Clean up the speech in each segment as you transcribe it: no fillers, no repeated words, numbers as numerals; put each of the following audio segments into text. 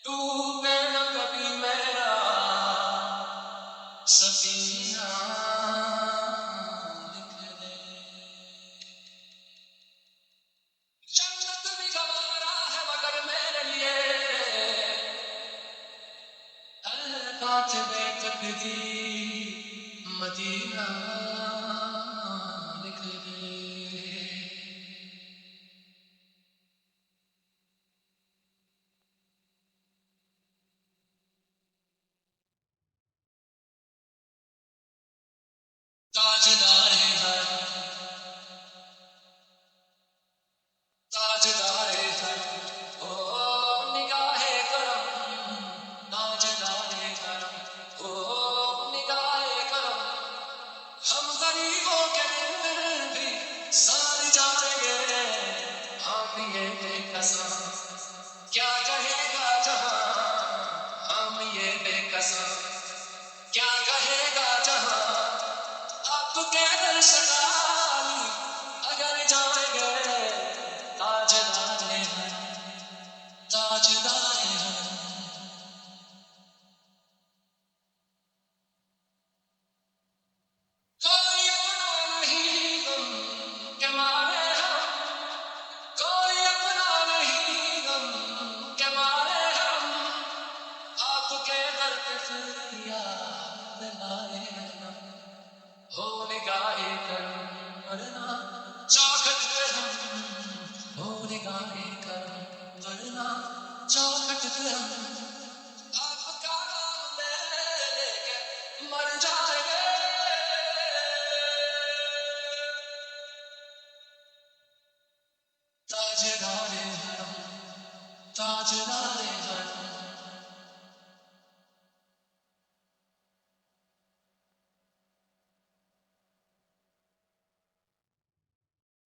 ڈوبے نہ کبھی میرا سفینہ لکھ دے. جنت بھی گوارا ہے مگر میرے لیے کاتب تقدیر مدینہ لکھ دے. تاجدار ہے تاجدار ہے او نگاہ کرم تاجدار کرم او نگاہ کرم. ہم غریبوں کے دل بھی سار جائیں گے ہم یہ بے قسم کیا کہے گا جہاں ہم یہ بے قسم کیا کہے گا جہاں آپ کے در سکالی اگر جائیں گے تاجدار ہیں تاجدار ہیں. کوئی اپنا نہیں غم کے مارے ہم کوئی اپنا نہیں غم کے مارے ہم آپ کے در پہ فریاد لائے ہم. ہو نگاہ کرم ورنہ چاکھٹ پہ ہم ہو نگاہ کرم ورنہ چاکھٹ پہ ہم آپ کا نام لے کے مر جائیں گے. تاجدار حرم تاجدار حرم.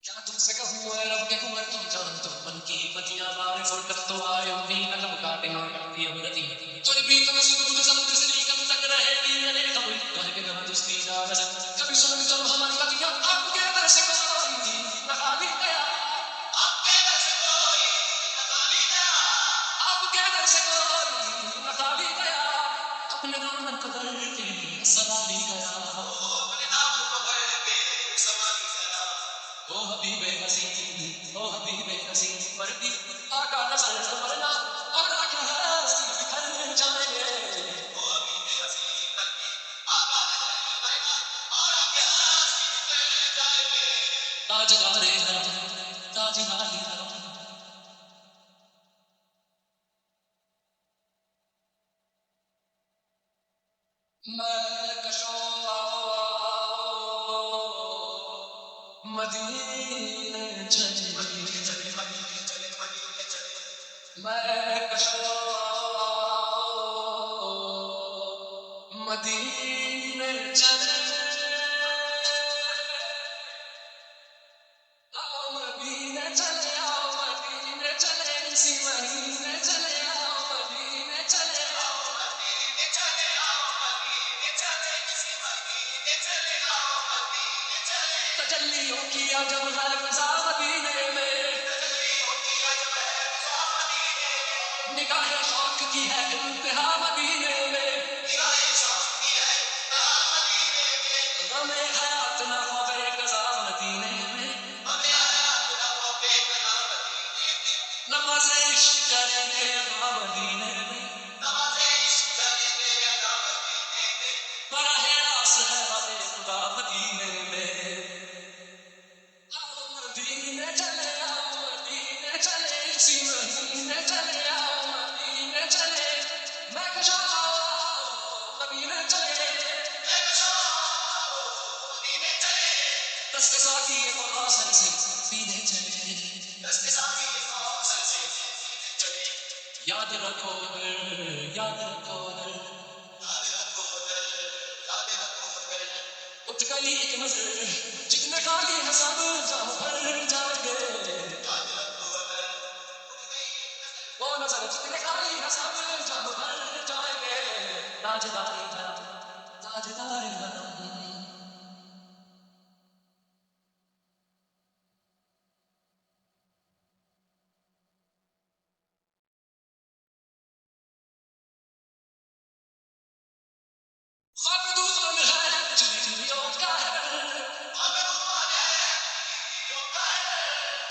کیا تم سے کہوں اے رب کہ کنور تم جان تم من کی پتیاں بار فرقت تو آئے امید نہ کب کاٹے اور کرتی عبرتی کوئی بھی تمہیں سکھ تجھے سمجھ سے نہیں کب تک رہے گی میرے قبل کہہ کے کہاں جستی جا رسل کبھی سن چلو ہماری باتیاں آپ کے در سے کوئی نہ خالی گیا آپ کے در سے کوئی نہ خالی گیا آپ کے در سے کوئی نہ خالی گیا اپنے دامن کو بھر کے سنبھالی گیا اپنے دامن کو بھر کے سنبھالی گیا. او حبیب حسین او حبیب حسین پردی آقا نظر ورنہ اور آنکھ ہستی بکھر جائیں گے. او حبیب حسین پردی آقا نظر ورنہ اور آنکھ ہستی بکھر جائیں گے. تاجدار حرم تاجدار حرم. میں کشو مدینے چلے میں کشو مدینے چلے آؤ مدینے چلے آؤ مدینے چلے اسی مہینے چلے آؤ مدینے چلے آؤ مدینے چلے آؤ مدینے چلے اسی مہینے چلے آؤ مدینے چلے. تجلیوں کی عجب ہے فضا مدینے میں تجلیوں کی عجب ہے فضا مدینے میں نگاہ شوق کی ہے انتہا مدینے میں نگاہ شوق کی ہے انتہا مدینے میں. غم حیات نہ ہو بے قضا مدینے میں غم حیات نہ ہو بے قضا مدینے میں. نماز عشق کریں گے ادا مدینے میں نماز عشق کریں گے ادا مدینے میں. براہ راست ہے رب خدا مدینے میں. آؤ مدینے چلے آؤ مدینے چلے اسی مہینے چلے آؤ مدینے چلے. میں کشا مدینے چلے میں کشا مدینے چلے. دست ساقی کوثر سے پینے چلے دست ساقی کوثر سے پینے چلے. یاد رکھو در یاد رکھو در یاد رکھو در یاد رکھو در. اٹھ گئی ایک نظر جتنے خالی ہے سب جام بھر جائیں گے. یاد رکھو در اٹھ گئی ایک نظر وہ نظر جتنے خالی ہے سب جام بھر جائیں گے. تاجدار حرم تاجدار حرم.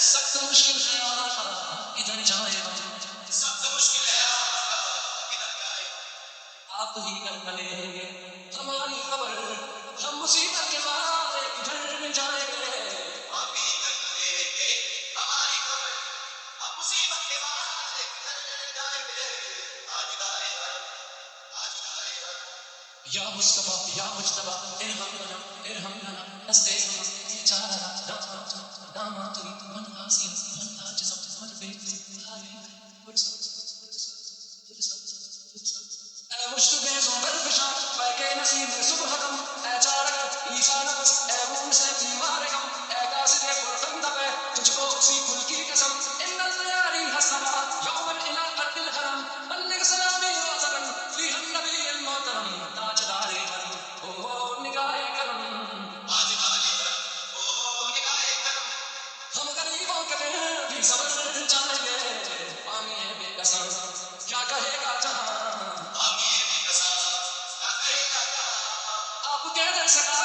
سخت مشکل ہے آقا کدھر جائے ہم، سخت مشکل ہے آقا کدھر جائے ہم، آپ ہی کر لیں گے ہماری خبر، ہم مصیبت کے مارے کدھر جائیں گے، آپ ہی کر لیں گے ہماری خبر، ہم مصیبت کے مارے کدھر جائیں گے، آج دائے حرم، آج دائے حرم، یا مصطفیٰ یا مجتبیٰ ارحم لنا ارحم لنا نستعین بیچارہ داماد من آسیا من عاجز من بیت اے مشتبہ زنبر فشاں اے کہ نسیم صبح کم اے چارک عیسیٰ نفس اے مون سے بیمار کم اے قاصد فرخندہ پہ تجھ کو اسی کل کی قسم ان اللیاری حسنات یوم الى قد الحرم بلغ سلامی آزرن فیہ النبی المحترم تاجدار حرم او نگاہ کرم تاجدار حرم او نگاہ کرم، ہم غریبوں کے دل بھی صبر چاہیں گے، پانی ہے بے قسم کیا کہے گا جہاں، پانی ہے بے قسم کیا کہے گا جہاں، آپ کے در سکا